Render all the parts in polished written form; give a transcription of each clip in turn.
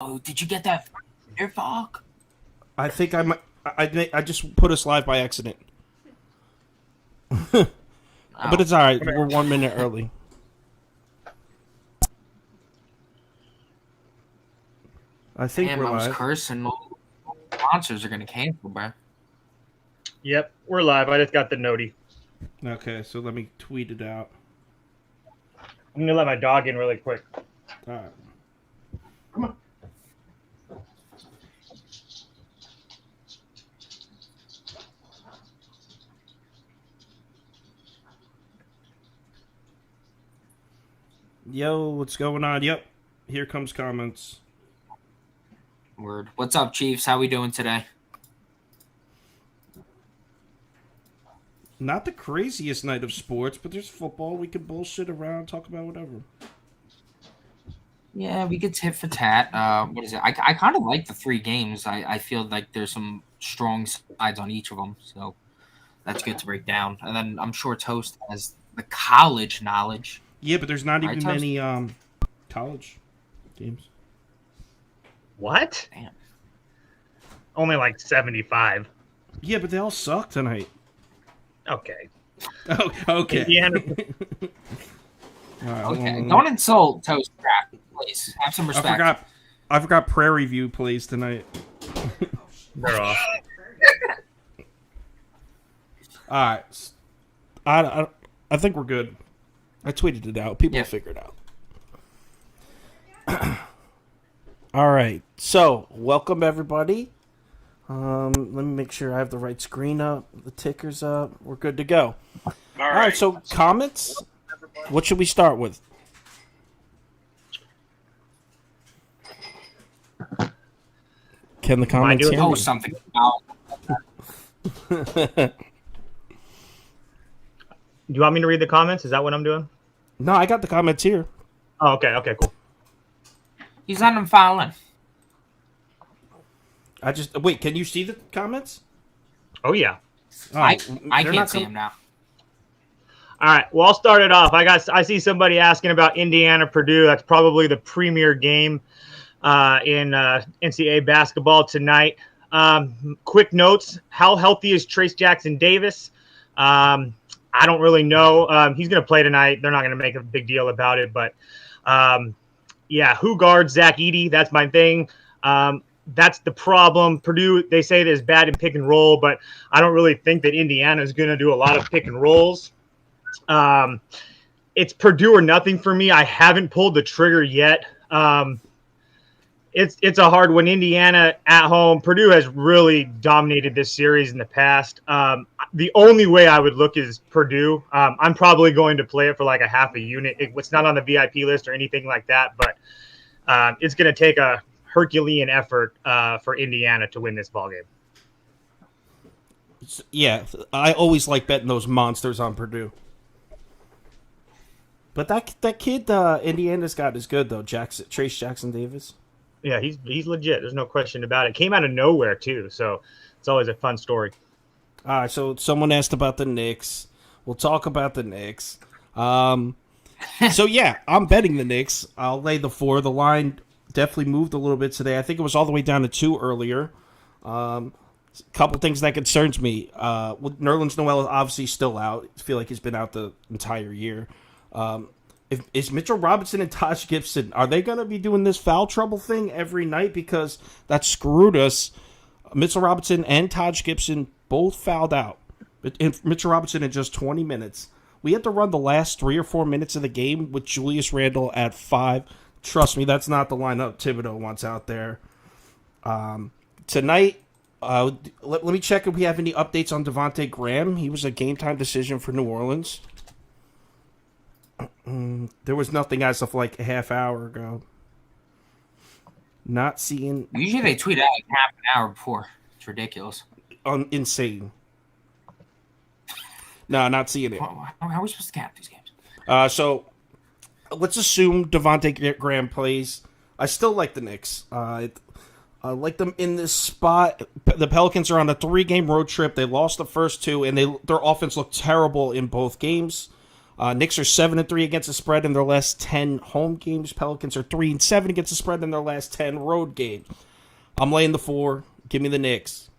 Oh, did you get that Firefox? I think I might. I just put us live by accident, but Oh, it's all right. We're 1 minute early. I think damn, we're I was live. cursing. All sponsors are gonna cancel, bro. Yep, we're live. I just got the noti. Okay, so let me tweet it out. I'm gonna let my dog in really quick. All right. Come on. Yo, what's going on? Yep, here comes comments. Word. What's up, Chiefs? How we doing today? Not the craziest night of sports, but there's football. We can bullshit around, talk about whatever. Yeah, we get tit for tat. What is it? I kind of like the three games. I feel like there's some strong sides on each of them, so that's good to break down. And then I'm sure Toast has the college knowledge. Yeah, but there's not Right, even Toast? many college games. What? Damn. Only like 75. Yeah, but they all suck tonight. Okay. Oh, okay. Indiana. All right, Okay, don't insult Toast crap, please. Have some respect. I forgot Prairie View plays tonight. They're off. All right. I think we're good. I tweeted it out. People will figure it out. All right. So, welcome everybody. Let me make sure I have the right screen up. The ticker's up. We're good to go. All right. So, comments. What should we start with? Can the comments doing- hear Oh, me? something. Do you want me to read the comments? Is that what I'm doing? No, I got the comments here. Oh, okay. Okay, cool. He's on them fouling. Wait. Can you see the comments? Oh, yeah. Oh, I they're can't not see him now. All right. Well, I'll start it off. I see somebody asking about Indiana Purdue. That's probably the premier game in NCAA basketball tonight. Quick notes: how healthy is Trace Jackson Davis? I don't really know. He's going to play tonight. They're not going to make a big deal about it, but yeah, who guards Zach Edey? That's my thing. That's the problem. Purdue, they say it is bad in pick and roll, but I don't really think that Indiana is going to do a lot of pick and rolls. It's Purdue or nothing for me. I haven't pulled the trigger yet. It's a hard one. Indiana at home. Purdue has really dominated this series in the past. The only way I would look is Purdue. I'm probably going to play it for like a half a unit. It's not on the VIP list or anything like that, but it's going to take a Herculean effort for Indiana to win this ballgame. Yeah, I always like betting those monsters on Purdue. But that kid Indiana's got is good though. Trace Jackson Davis. Yeah, he's legit. There's no question about it. Came out of nowhere too, so it's always a fun story. All right, so someone asked about the Knicks. We'll talk about the Knicks. So yeah, I'm betting the Knicks. I'll lay the 4. The line definitely moved a little bit today. I think it was all the way down to 2 earlier. Couple things that concerns me. Nerlens Noel is obviously still out. I feel like he's been out the entire year. Is Mitchell Robinson and Taj Gibson, are they going to be doing this foul trouble thing every night? Because that screwed us. Mitchell Robinson and Taj Gibson both fouled out. Mitchell Robinson in just 20 minutes. We had to run the last 3 or 4 minutes of the game with Julius Randle at 5. Trust me, that's not the lineup Thibodeau wants out there. Tonight, let me check if we have any updates on Devontae Graham. He was a game-time decision for New Orleans. There was nothing as of like a half hour ago. Not seeing. Usually they tweet out like half an hour before. It's ridiculous. Insane. No, not seeing it. How are we supposed to cap these games? So let's assume Devontae Graham plays. I still like the Knicks. I like them in this spot. The Pelicans are on a 3-game road trip. They lost the first 2, and their offense looked terrible in both games. Knicks are 7-3 against the spread in their last 10 home games. Pelicans are 3-7 against the spread in their last 10 road games. I'm laying the 4. Give me the Knicks.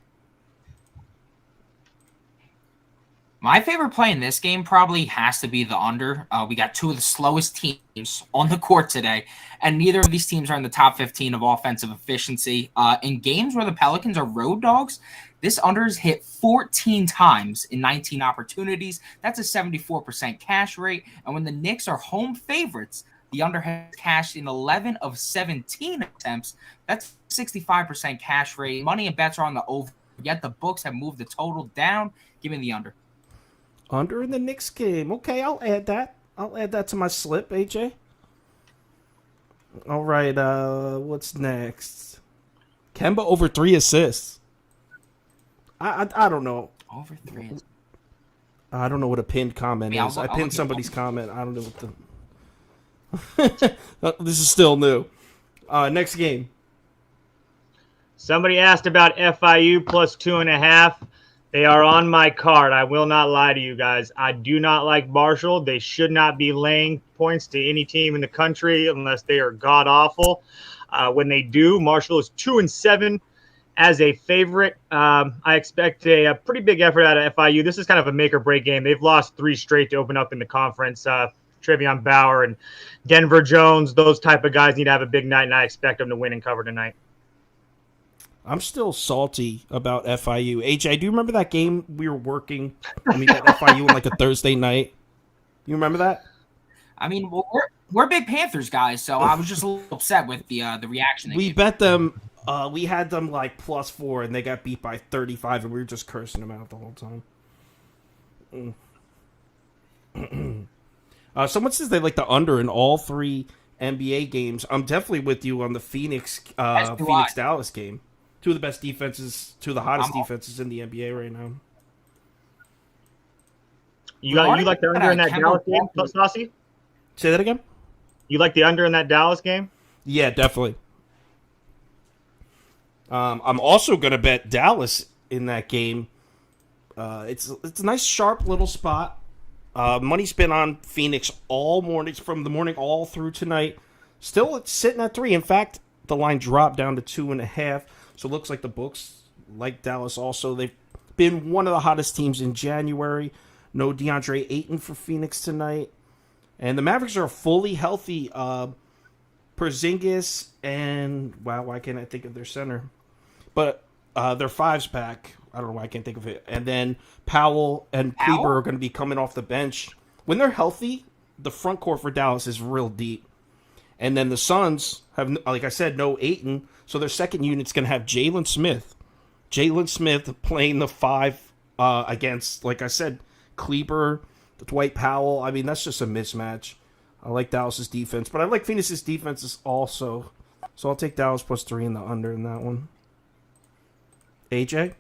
My favorite play in this game probably has to be the under. We got two of the slowest teams on the court today, and neither of these teams are in the top 15 of offensive efficiency. In games where the Pelicans are road dogs, this under is hit 14 times in 19 opportunities. That's a 74% cash rate. And when the Knicks are home favorites, the under has cashed in 11 of 17 attempts. That's 65% cash rate. Money and bets are on the over, yet the books have moved the total down. Give me the under. Under in the Knicks game. Okay, I'll add that. I'll add that to my slip, AJ. All right, what's next? Kemba over 3 assists. I don't know. Over 3. I don't know what a pinned comment is. I pinned somebody's comment. I don't know what the... This is still new. Next game. Somebody asked about FIU plus 2.5. They are on my card. I will not lie to you guys. I do not like Marshall. They should not be laying points to any team in the country unless they are god-awful. When they do, Marshall is 2-7 as a favorite. I expect a pretty big effort out of FIU. This is kind of a make-or-break game. They've lost 3 straight to open up in the conference. Trevion Bauer and Denver Jones, those type of guys need to have a big night, and I expect them to win and cover tonight. I'm still salty about FIU. AJ, do you remember that game we were working when we got FIU on like a Thursday night? You remember that? I mean, we're big Panthers guys, so I was just a little upset with the reaction. We bet them. We had them like +4, and they got beat by 35, and we were just cursing them out the whole time. Someone says they like the under in all 3 NBA games. I'm definitely with you on the Phoenix Dallas game. 2 of the best defenses, 2 of the hottest defenses in the NBA right now. You like the under in that Dallas game, Saucy? Say that again? You like the under in that Dallas game? Yeah, definitely. I'm also going to bet Dallas in that game. It's a nice, sharp little spot. Money's been on Phoenix all morning, from the morning all through tonight. Still, it's sitting at 3. In fact, the line dropped down to 2.5. So it looks like the books like Dallas also. They've been one of the hottest teams in January. No DeAndre Ayton for Phoenix tonight. And the Mavericks are fully healthy. Porzingis and, wow, why can't I think of their center? But their 5's back. I don't know why I can't think of it. And then Powell and Kleber are going to be coming off the bench. When they're healthy, the front court for Dallas is real deep. And then the Suns have, like I said, no Ayton. So their second unit's going to have Jalen Smith. Jalen Smith playing the 5 against, like I said, Kleber, Dwight Powell. I mean, that's just a mismatch. I like Dallas's defense, but I like Phoenix's defenses also. So I'll take Dallas plus 3 in the under in that one. AJ?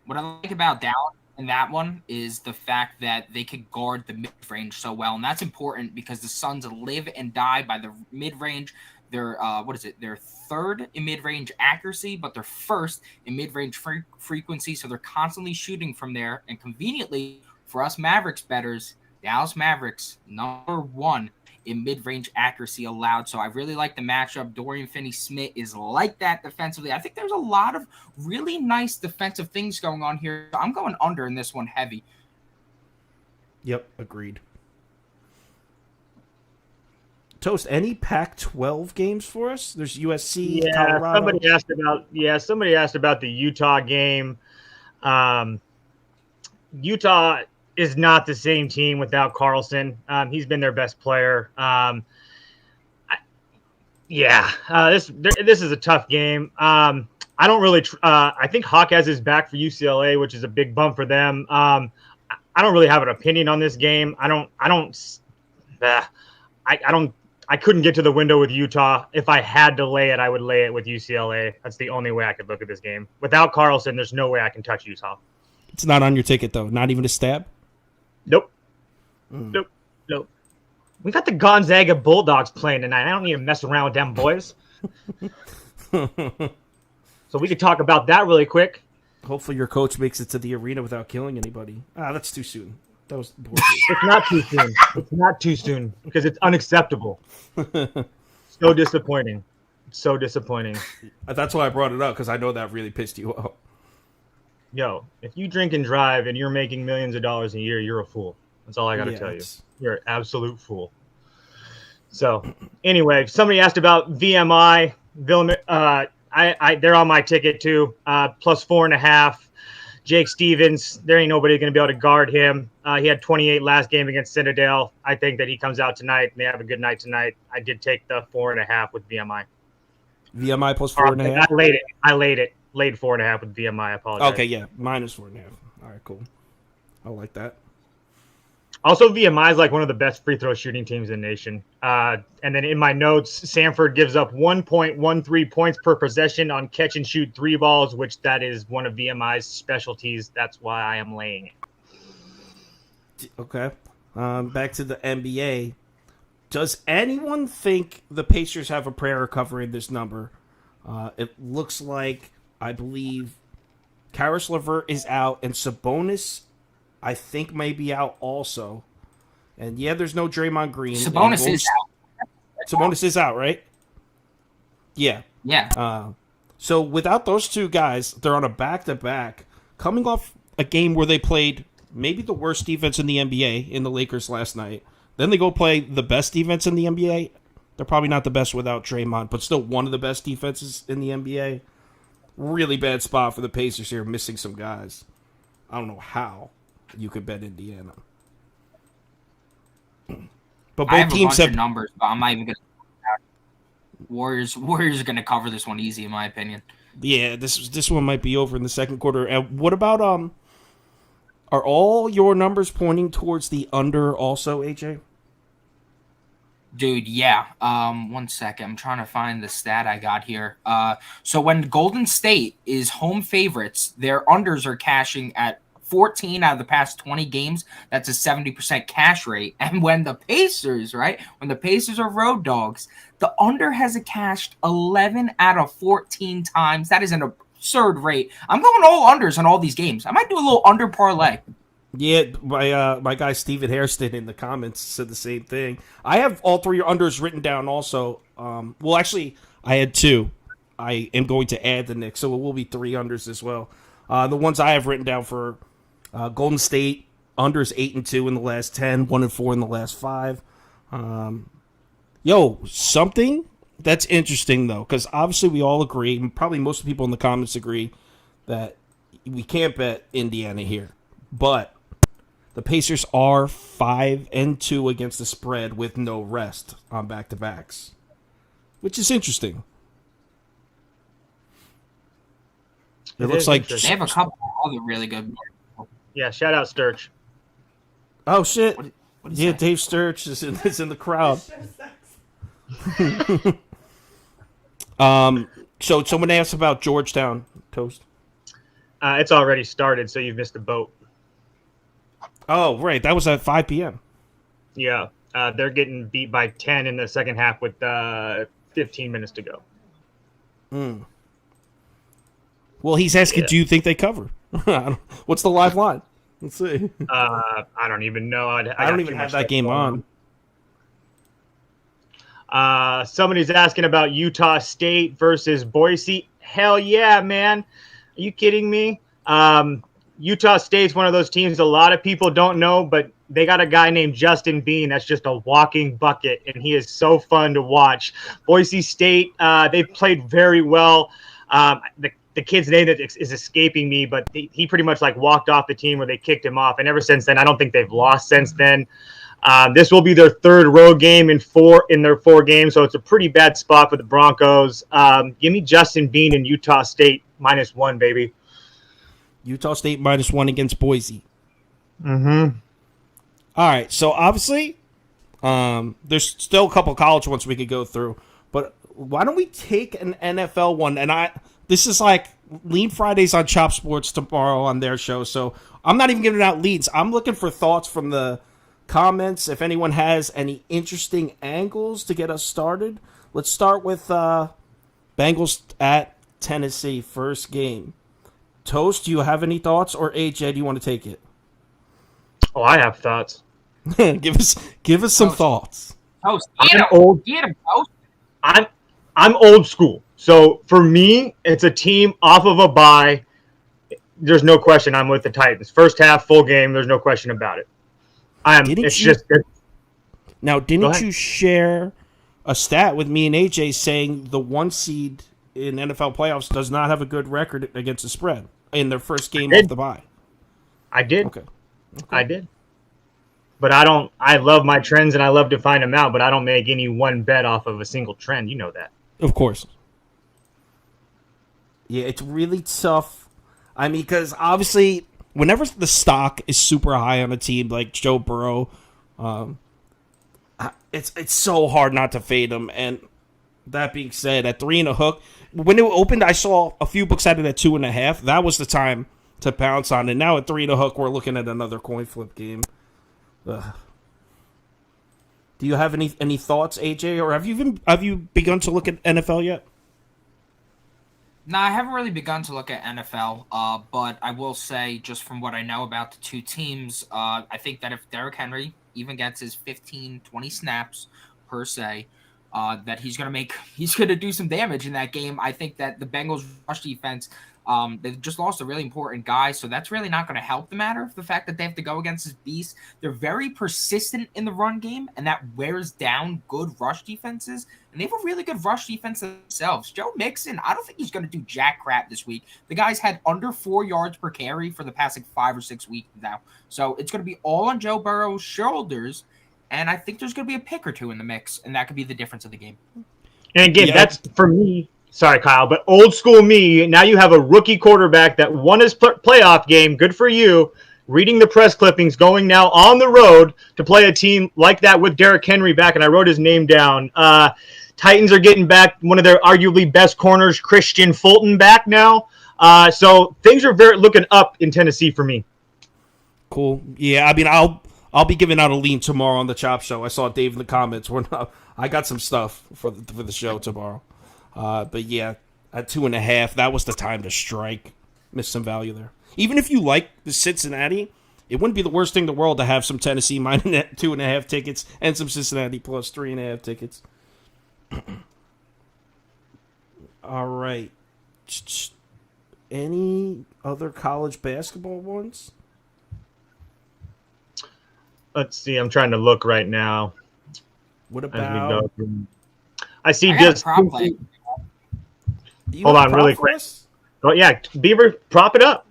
What I like about Dallas in that one is the fact that they could guard the mid-range so well, and that's important because the Suns live and die by the mid-range. They're They're 3rd in mid-range accuracy, but they're 1st in mid-range frequency. So they're constantly shooting from there. And conveniently for us Mavericks bettors, Dallas Mavericks number 1 in mid-range accuracy allowed. So I really like the matchup. Dorian Finney-Smith is like that defensively. I think there's a lot of really nice defensive things going on here. I'm going under in this one heavy. Yep, agreed. Toast, any Pac-12 games for us? There's USC, Colorado. Somebody asked about the Utah game. Utah is not the same team without Carlson. He's been their best player. This is a tough game. I don't really. I think Hawkes is back for UCLA, which is a big bump for them. I don't really have an opinion on this game. I couldn't get to the window with Utah. If I had to lay it, I would lay it with UCLA. That's the only way I could look at this game. Without Carlson, there's no way I can touch Utah. It's not on your ticket, though. Not even a stab? Nope. Nope. We got the Gonzaga Bulldogs playing tonight. I don't need to mess around with them boys. So we could talk about that really quick. Hopefully your coach makes it to the arena without killing anybody. That's too soon. That was bullshit. It's not too soon. It's not too soon because it's unacceptable. So disappointing. So disappointing. That's why I brought it up, because I know that really pissed you off. Yo, if you drink and drive and you're making millions of dollars a year, you're a fool. That's all I got to tell you. You're an absolute fool. So, anyway, somebody asked about VMI. They're on my ticket too. Plus 4.5. Jake Stevens, there ain't nobody going to be able to guard him. He had 28 last game against Citadel. I think that he comes out tonight and they have a good night tonight. I did take the 4.5 with VMI. VMI plus 4.5? I laid it. Laid 4.5 with VMI. I apologize. Okay, yeah. Minus 4.5. All right, cool. I like that. Also, VMI is like one of the best free throw shooting teams in the nation. And then in my notes, Samford gives up 1.13 points per possession on catch and shoot 3 balls, which that is one of VMI's specialties. That's why I am laying it. Okay. Back to the NBA. Does anyone think the Pacers have a prayer covering this number? It looks like, I believe, Karis LeVert is out, and Sabonis, I think, may be out also. And yeah, there's no Draymond Green. Sabonis is out. Sabonis is out, right? Yeah. Yeah. So without those two guys, they're on a back-to-back, coming off a game where they played maybe the worst defense in the NBA in the Lakers last night. Then they go play the best defense in the NBA. They're probably not the best without Draymond, but still one of the best defenses in the NBA. Really bad spot for the Pacers here, missing some guys. I don't know how you could bet Indiana. But both teams have numbers, but I'm not even going to. Warriors are going to cover this one easy, in my opinion. Yeah, this one might be over in the second quarter. And what about are all your numbers pointing towards the under also, AJ? Dude, yeah. 1 second. I'm trying to find the stat I got here. So when Golden State is home favorites, their unders are cashing at 14 out of the past 20 games. That's a 70% cash rate. And when the Pacers are road dogs, the under has cashed 11 out of 14 times. That is an absurd rate. I'm going all unders on all these games. I might do a little under parlay. Yeah, my guy Steven Hairston in the comments said the same thing. I have all 3 unders written down also. Well, actually, I had 2. I am going to add the Knicks, so it will be 3 unders as well. The ones I have written down for Golden State, unders 8-2 in the last 10, 1-4 in the last 5. Something that's interesting, though, because obviously we all agree, and probably most people in the comments agree, that we can't bet Indiana here. But the Pacers are 5-2 against the spread with no rest on back-to-backs, which is interesting. It looks like they have a couple of other really good. Yeah, shout out Sturch. Oh shit! What Yeah, that? Dave Sturch is in the crowd. So someone asked about Georgetown, Toast. It's already started, so you've missed the boat. Oh, right. That was at 5 p.m. Yeah, they're getting beat by 10 in the second half with 15 minutes to go. Well, he's asking, do you think they cover? What's the live line? Let's see. I don't even know. I don't even have that game on. Somebody's asking about Utah State versus Boise. Hell yeah, man. Are you kidding me? Utah State's one of those teams a lot of people don't know, but they got a guy named Justin Bean that's just a walking bucket, and he is so fun to watch. Boise State, they've played very well. The kid's name that is escaping me, but he pretty much like walked off the team where they kicked him off, and ever since then, I don't think they've lost since then. This will be their 3rd road game in their 4 games, so it's a pretty bad spot for the Broncos. Give me Justin Bean and Utah State -1, baby. Utah State -1 against Boise. Mm-hmm. All right, so obviously, there's still a couple college ones we could go through, but why don't we take an NFL one? And this is like Lean Fridays on Chop Sports tomorrow on their show, so I'm not even giving out leads. I'm looking for thoughts from the comments. If anyone has any interesting angles to get us started, let's start with Bengals at Tennessee, first game. Toast, do you have any thoughts, or AJ, do you want to take it? Oh, I have thoughts. give us some thoughts. Toast. I'm old. Get him, Toast. I'm old school. So for me, it's a team off of a bye. There's no question I'm with the Titans. First half, full game. There's no question about it. Didn't you share a stat with me and AJ saying the 1 seed in NFL playoffs does not have a good record against the spread in their first game off the bye? I did. Okay. I did. But I love my trends and I love to find them out, but I don't make any one bet off of a single trend. You know that. Of course. Yeah, it's really tough. I mean, because obviously, whenever the stock is super high on a team like Joe Burrow, it's so hard not to fade him. And that being said, at 3 and a hook, when it opened, I saw a few books at it at 2.5. That was the time to pounce on it. Now at 3 and a hook, we're looking at another coin flip game. Ugh. Do you have any thoughts, AJ, or have you begun to look at NFL yet? No, I haven't really begun to look at NFL, but I will say, just from what I know about the two teams, I think that if Derrick Henry even gets his 15, 20 snaps per se, that he's going to do some damage in that game. I think that the Bengals rush defense, they've just lost a really important guy, so that's really not going to help the matter. The fact that they have to go against this beast, they're very persistent in the run game, and that wears down good rush defenses. And they have a really good rush defense themselves. Joe Mixon, I don't think he's going to do jack crap this week. The guy's had under 4 yards per carry for the past 5 or 6 weeks now. So it's going to be all on Joe Burrow's shoulders. And I think there's going to be a pick or two in the mix, and that could be the difference of the game. And again, that's for me. Sorry, Kyle, but old school me. Now you have a rookie quarterback that won his playoff game. Good for you. Reading the press clippings, going now on the road to play a team like that with Derrick Henry back, and I wrote his name down. Titans are getting back one of their arguably best corners, Christian Fulton, back now. So things are looking up in Tennessee for me. Cool. Yeah, I mean, I'll be giving out a lean tomorrow on the Chop Show. I saw Dave in the comments. I got some stuff for the show tomorrow. But yeah, at 2.5, that was the time to strike. Missed some value there. Even if you like the Cincinnati, it wouldn't be the worst thing in the world to have some Tennessee minus 2.5 tickets and some Cincinnati plus 3.5 tickets. All right. Any other college basketball ones? Let's see. I'm trying to look right now. What about? I see I just. hold on, really quick. Oh yeah, Beaver, prop it up.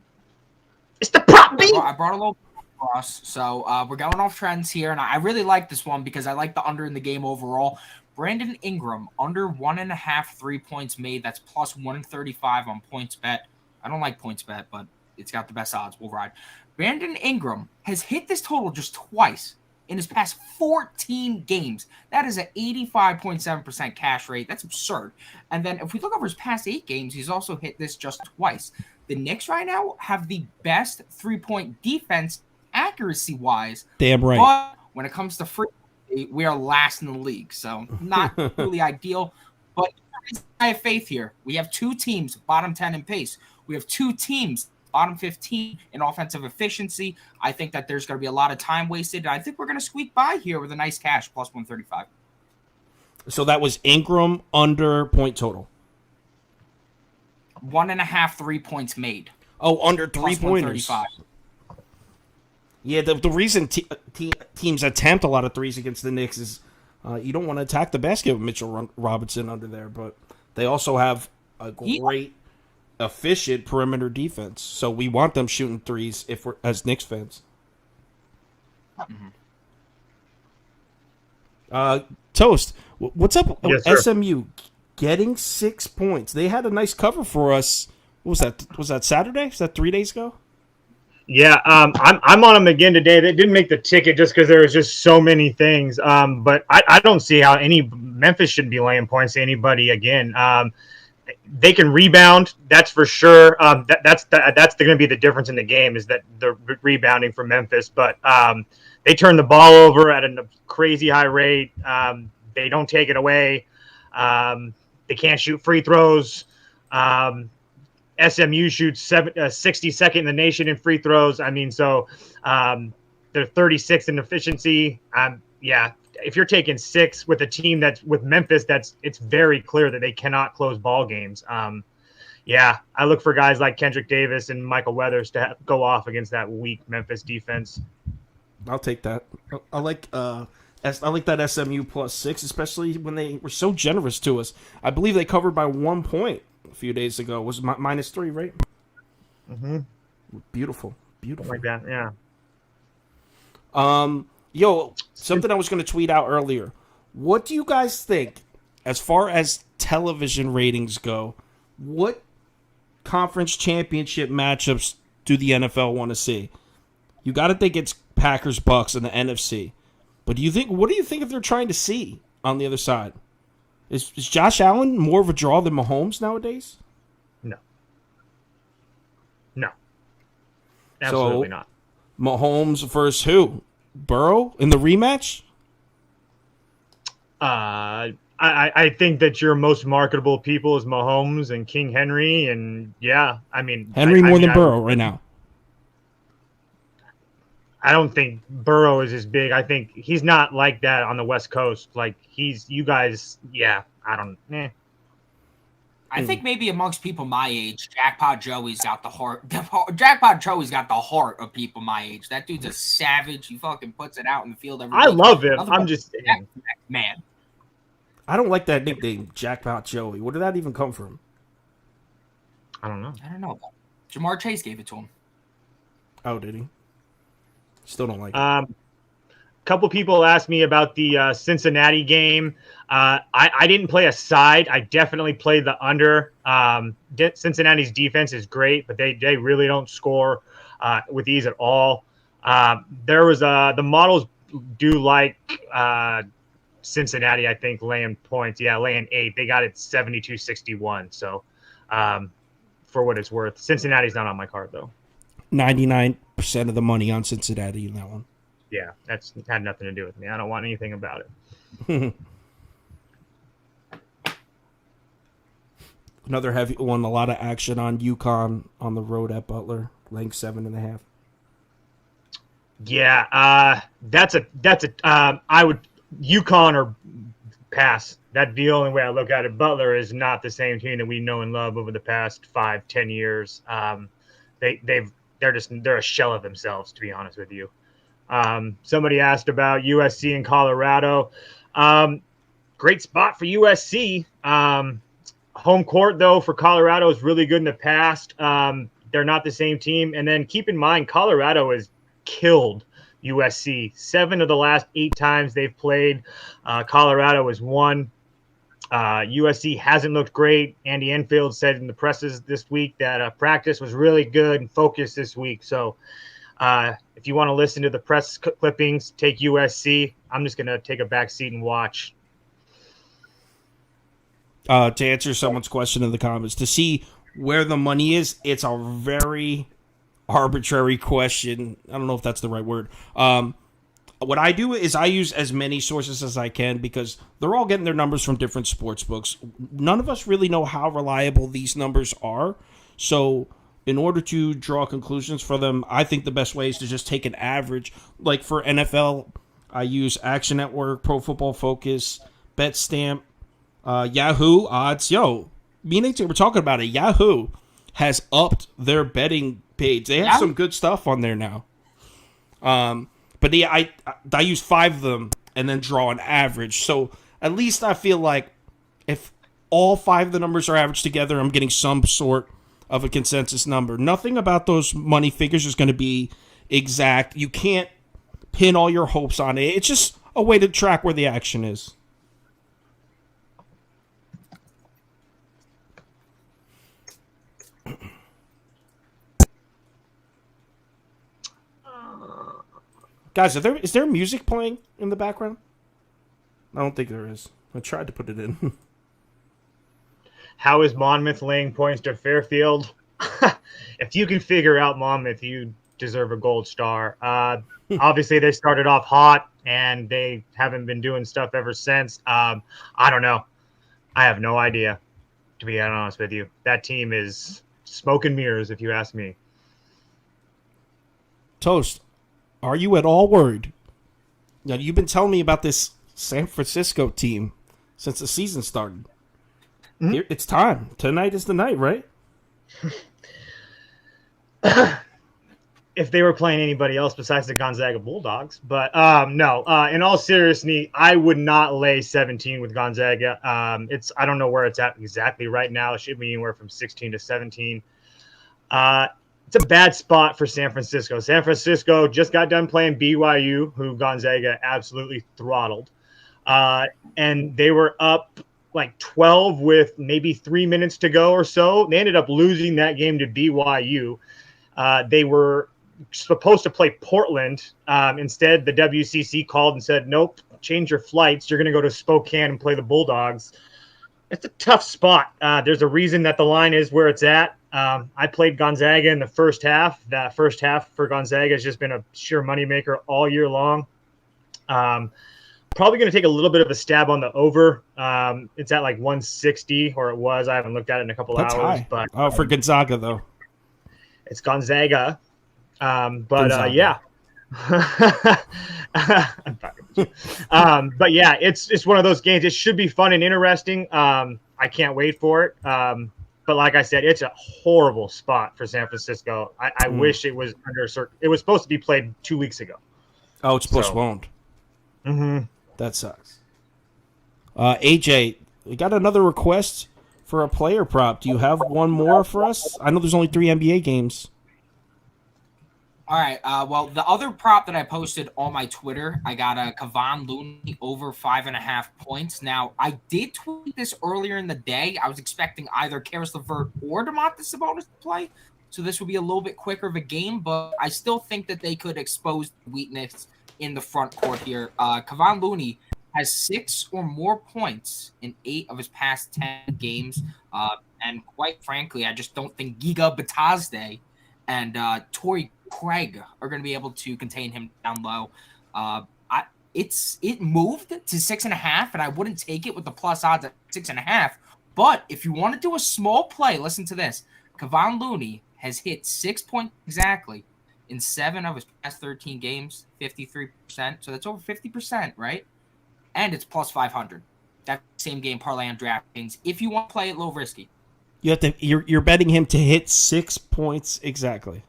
It's the prop beat. I brought a little cross, so we're going off trends here, and I really like this one because I like the under in the game overall. Brandon Ingram, under 1.5 3 points made. That's plus 135 on points bet. I don't like points bet, but it's got the best odds. We'll ride. Brandon Ingram has hit this total just twice in his past 14 games. That is an 85.7% cash rate. That's absurd. And then if we look over his past 8 games, he's also hit this just twice. The Knicks right now have the best 3-point defense accuracy-wise. Damn right. But when it comes to free, we are last in the league. So not really ideal. But I have faith here. We have 2 teams, bottom 10 in pace. We have 2 teams, bottom 15 in offensive efficiency. I think that there's going to be a lot of time wasted. I think we're going to squeak by here with a nice cash, plus 135. So that was Ingram under point total. 1.5 3 points made. Oh, under 3 pointers. Yeah, the reason teams attempt a lot of threes against the Knicks is you don't want to attack the basket with Mitchell Robinson under there, but they also have a great, efficient perimeter defense. So we want them shooting threes if we're as Knicks fans. Mm-hmm. Toast, what's up? Yes, SMU getting 6 points. They had a nice cover for us. What was that? Was that Saturday? Was that 3 days ago? Yeah, I'm on them again today. They didn't make the ticket just because there was just so many things. But I don't see how Memphis shouldn't be laying points to anybody again. They can rebound, that's for sure. That's going to be the difference in the game is that they're rebounding from Memphis. But they turn the ball over at a crazy high rate. They don't take it away. They can't shoot free throws. SMU shoots 62nd in the nation in free throws. I mean, so they're 36th in efficiency. Yeah, if you're taking 6 with a team that's with Memphis, it's very clear that they cannot close ball games. Yeah, I look for guys like Kendrick Davis and Michael Weathers to go off against that weak Memphis defense. I'll take that. I like that SMU +6, especially when they were so generous to us. I believe they covered by 1 point a few days ago. It was -3, right? Mm-hmm. Beautiful. Like that, yeah. Yo, something I was going to tweet out earlier. What do you guys think, as far as television ratings go, what conference championship matchups do the NFL want to see? You got to think it's Packers Bucks in the NFC. But what do you think if they're trying to see on the other side? Is Josh Allen more of a draw than Mahomes nowadays? No. Absolutely not. Mahomes versus who? Burrow in the rematch? I think that your most marketable people is Mahomes and King Henry, and yeah, I mean Henry more than Burrow right now. I don't think Burrow is as big. I think he's not like that on the West Coast. Like you guys, yeah. I think maybe amongst people my age, Jackpot Joey's got the heart. Jackpot Joey's got the heart of people my age. That dude's a savage. He fucking puts it out in the field every I week. love him. I'm just saying. Man. I don't like that nickname, Jackpot Joey. Where did that even come from? I don't know. Jamar Chase gave it to him. Oh, did he? Still don't like it. A couple people asked me about the Cincinnati game. I didn't play a side. I definitely played the under. Cincinnati's defense is great, but they really don't score with ease at all. There was the models do like Cincinnati, I think, laying points. Yeah, laying 8. They got it 72-61. So for what it's worth, Cincinnati's not on my card, though. 99% of the money on Cincinnati in that one. Yeah, that's had nothing to do with me. I don't want anything about it. Another heavy one. A lot of action on UConn on the road at Butler, laying 7.5. Yeah, that's a. I would UConn or pass. That'd be the only way I look at it. Butler is not the same team that we know and love over the past 5-10 years. They're a shell of themselves, to be honest with you. Somebody asked about USC and Colorado. Great spot for USC. Home court, though, for Colorado is really good in the past. They're not the same team. And then keep in mind, Colorado has killed USC. 7 of the last 8 times they've played, Colorado has won. USC hasn't looked great. Andy Enfield said in the presses this week that practice was really good and focused this week. So if you want to listen to the press clippings, take USC. I'm just going to take a back seat and watch. To answer someone's question in the comments, to see where the money is, it's a very arbitrary question. I don't know if that's the right word. What I do is I use as many sources as I can because they're all getting their numbers from different sports books. None of us really know how reliable these numbers are. So in order to draw conclusions for them, I think the best way is to just take an average. Like for NFL, I use Action Network, Pro Football Focus, BetStamp, Yahoo odds. Yo, me and Nate were talking about it. Yahoo has upped their betting page. They have some good stuff on there now. But yeah, I use 5 of them and then draw an average. So at least I feel like if all 5 of the numbers are averaged together, I'm getting some sort of a consensus number. Nothing about those money figures is going to be exact. You can't pin all your hopes on it. It's just a way to track where the action is. Guys, is there music playing in the background? I don't think there is. I tried to put it in. How is Monmouth laying points to Fairfield? If you can figure out Monmouth, you deserve a gold star. Obviously, they started off hot, and they haven't been doing stuff ever since. I don't know. I have no idea, to be honest with you. That team is smoke and mirrors, if you ask me. Toast. Are you at all worried? Now, you've been telling me about this San Francisco team since the season started. Mm-hmm. Here, it's time. Tonight is the night, right? If they were playing anybody else besides the Gonzaga Bulldogs. But no, in all seriousness, I would not lay 17 with Gonzaga. I don't know where it's at exactly right now. It should be anywhere from 16 to 17. It's a bad spot for San Francisco. San Francisco just got done playing BYU, who Gonzaga absolutely throttled. And they were up like 12 with maybe 3 minutes to go or so. They ended up losing that game to BYU. They were supposed to play Portland. Instead, the WCC called and said, nope, change your flights. You're going to go to Spokane and play the Bulldogs. It's a tough spot. There's a reason that the line is where it's at. I played Gonzaga in the first half. That first half for Gonzaga has just been a sheer moneymaker all year long. Probably going to take a little bit of a stab on the over. It's at like 160, or it was. I haven't looked at it in a couple That's hours. high. But For Gonzaga, though. It's Gonzaga. Gonzaga. Yeah. I'm talking to you. But yeah, it's one of those games. It should be fun and interesting. I can't wait for it. But like I said, it's a horrible spot for San Francisco. I wish it was it was supposed to be played 2 weeks ago. Oh, it's postponed. Mm-hmm. That sucks. AJ, we got another request for a player prop. Do you have one more for us? I know there's only 3 NBA games. All right. Well, the other prop that I posted on my Twitter, I got a Looney over 5.5 points. Now, I did tweet this earlier in the day. I was expecting either Karis LeVert or Domantas Sabonis to play, so this would be a little bit quicker of a game. But I still think that they could expose the weakness in the front court here. Looney has 6 or more points in 8 of his past 10 games, and quite frankly, I just don't think Giga Batazde and Torrey Craig are going to be able to contain him down low. It moved to 6.5, and I wouldn't take it with the plus odds at 6.5. But if you want to do a small play, listen to this: Kevon Looney has hit 6 points exactly in 7 of his past 13 games, 53%. So that's over 50%, right? And it's plus 500. That same game parlay on DraftKings. If you want to play it low risky, You have to. You're betting him to hit 6 points exactly.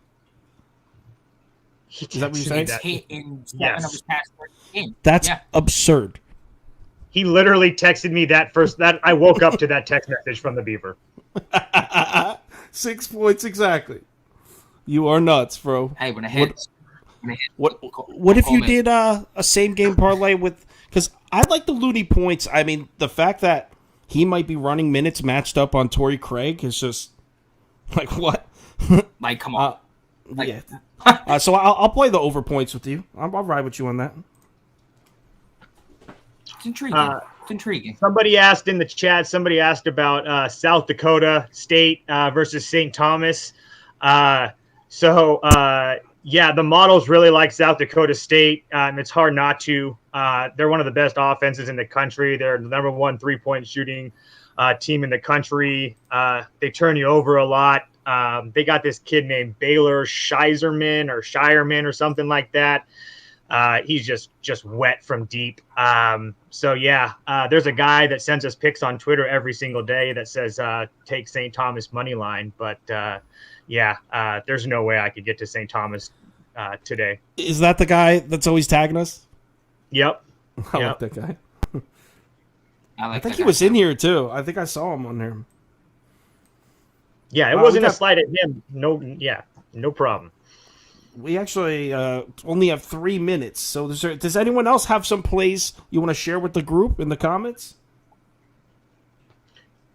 Is that what you're saying? Hit in 7 of his past 13 games. That's absurd. He literally texted me that I woke up to that text message from the Beaver. 6 points exactly. You are nuts, bro. Hey, when it hits. What if you did a same game parlay with? Because I like the Looney points. I mean, the fact that he might be running minutes matched up on Torrey Craig is just like what? Like, come on. Yeah. So I'll play the over points with you. I'll ride with you on that. It's intriguing. Somebody asked in the chat. Somebody asked about South Dakota State versus St. Thomas. Yeah, the models really like South Dakota State. It's hard not to. They're one of the best offenses in the country. They're the number 1 3-point shooting team in the country. They turn you over a lot. They got this kid named Baylor Shireman or something like that. He's just wet from deep. So yeah, there's a guy that sends us pics on Twitter every single day that says take St. Thomas money line. But there's no way I could get to St. Thomas today. Is that the guy that's always tagging us? Yep. I like that guy. I think he was in here too. I think I saw him on there. Yeah, it wasn't a slight at him. No problem. We actually only have 3 minutes. So does anyone else have some plays you want to share with the group in the comments?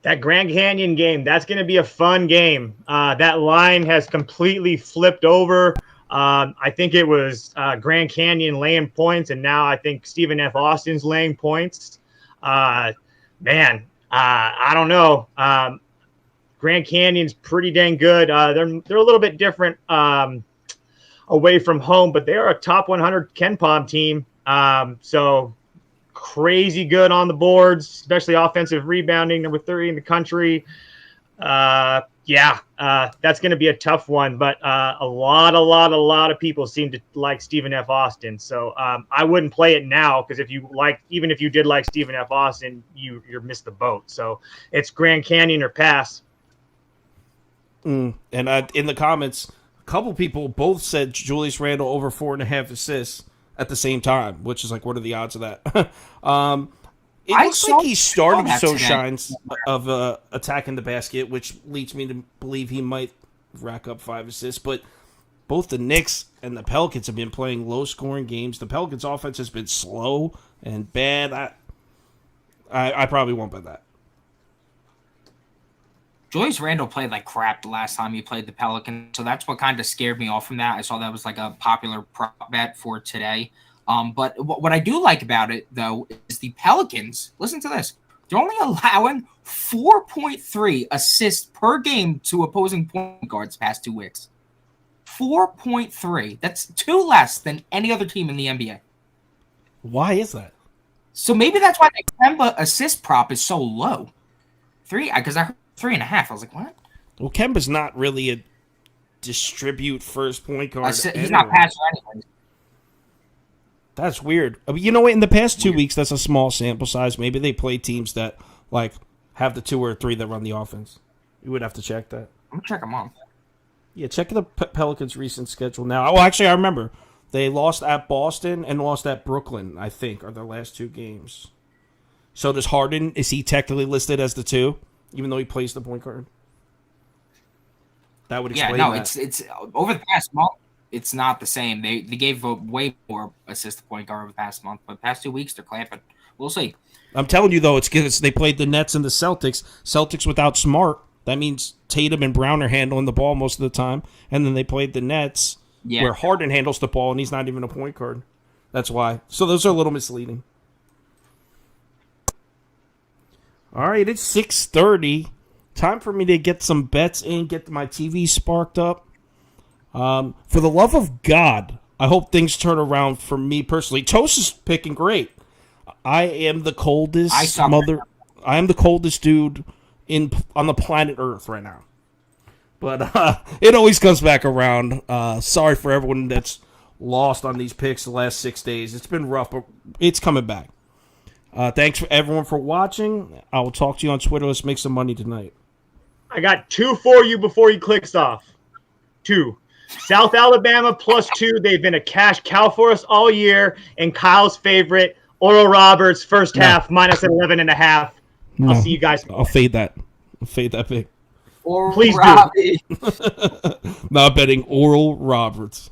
That Grand Canyon game, that's going to be a fun game. That line has completely flipped over. I think it was Grand Canyon laying points, and now I think Stephen F. Austin's laying points. I don't know. Grand Canyon's pretty dang good. They're a little bit different away from home, but they are a top 100 KenPom team. So crazy good on the boards, especially offensive rebounding, number 30 in the country. That's going to be a tough one, but a lot of people seem to like Stephen F. Austin. So I wouldn't play it now because even if you did like Stephen F. Austin, you missed the boat. So it's Grand Canyon or pass. And in the comments, a couple people both said Julius Randle over 4.5 assists at the same time, which is like, what are the odds of that? It looks like he's starting to show signs of attacking the basket, which leads me to believe he might rack up 5 assists. But both the Knicks and the Pelicans have been playing low-scoring games. The Pelicans' offense has been slow and bad. I probably won't bet that. Julius Randle played like crap the last time he played the Pelicans, so that's what kind of scared me off from that. I saw that was like a popular prop bet for today. But what I do like about it, though, is the Pelicans, listen to this, they're only allowing 4.3 assists per game to opposing point guards past 2 weeks. 4.3. That's 2 less than any other team in the NBA. Why is that? So maybe that's why the Kemba assist prop is so low. 3, because I heard 3.5. I was like, what? Well, Kemba's not really a distribute first point guard. He's not passing anything. That's weird. You know what? In the past 2 weeks, that's a small sample size. Maybe they play teams that like have the 2 or 3 that run the offense. You would have to check that. I'm gonna check them on. Yeah, check the Pelicans' recent schedule now. Oh, actually, I remember they lost at Boston and lost at Brooklyn. I think are their last 2 games. So does Harden? Is he technically listed as the 2, even though he plays the point guard? That would explain. Yeah, no, that. it's over the past month. It's not the same. They gave way more assist to point guard over the past month, but past 2 weeks they're clamping. We'll see. I'm telling you though, it's because they played the Nets and the Celtics. Celtics without Smart. That means Tatum and Brown are handling the ball most of the time, and then they played the Nets where Harden handles the ball and he's not even a point guard. That's why. So those are a little misleading. All right, it's 6:30. Time for me to get some bets in, get my TV sparked up. For the love of God, I hope things turn around for me personally. Toast is picking great. I am the coldest I am the coldest dude on the planet Earth right now. But it always comes back around. Sorry for everyone that's lost on these picks the last 6 days. It's been rough, but it's coming back. Thanks for everyone for watching. I will talk to you on Twitter. Let's make some money tonight. I got 2 for you before he clicks off. 2. South Alabama +2. They've been a cash cow for us all year. And Kyle's favorite, Oral Roberts, first half, -11.5. I'll see you guys. I'll fade that. I'll fade that pick. Please do. Not betting Oral Roberts.